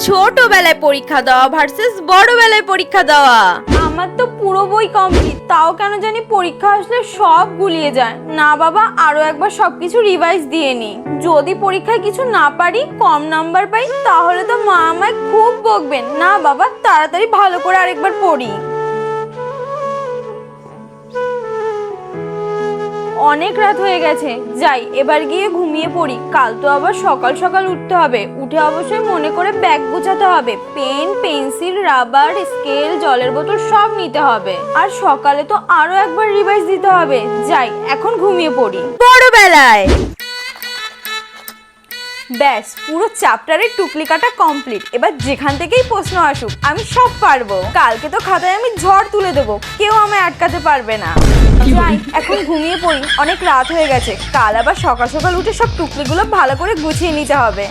ছোটবেলায় পরীক্ষা দেওয়া ভার্সেস বড়বেলায় পরীক্ষা দেওয়া। আমার তো পুরো বই কমপ্লিট, তাও কেন জানি পরীক্ষা আসলে সব গুলিয়ে যায়। না বাবা, আরো একবার সবকিছু রিভাইজ দিয়ে নি। যদি পরীক্ষায় কিছু না পারি, কম নাম্বার পাই, তাহলে তো মা আমায় খুব বকবেন। না বাবা, তাড়াতাড়ি ভালো করে আরেকবার পড়ি। অনেক রাত হয়ে গেছে, যাই এবার গিয়ে ঘুমিয়ে পড়ি। কাল তো আবার সকাল সকাল উঠতে হবে। উঠে অবশ্যই মনে করে ব্যাগ গোছাতে হবে। পেন, পেন্সিল, রাবার, স্কেল, জলের বোতল সব নিতে হবে। আর সকালে তো আরো একবার রিভাইজ দিতে হবে। যাই এখন ঘুমিয়ে পড়ি। বড়বেলায় ব্যাস, পুরো চ্যাপ্টারের টুকলি কাটা কমপ্লিট। এবার যেখান থেকেই প্রশ্ন আসুক আমি সব পারবো। কালকে তো খাতায় আমি ঝড় তুলে দেবো, কেউ আমায় আটকাতে পারবে না। যাই এখন ঘুমিয়ে পড়ি, অনেক রাত হয়ে গেছে। কাল আবার সকাল সকাল উঠে সব টুকলিগুলো ভালো করে গুছিয়ে নিতে হবে।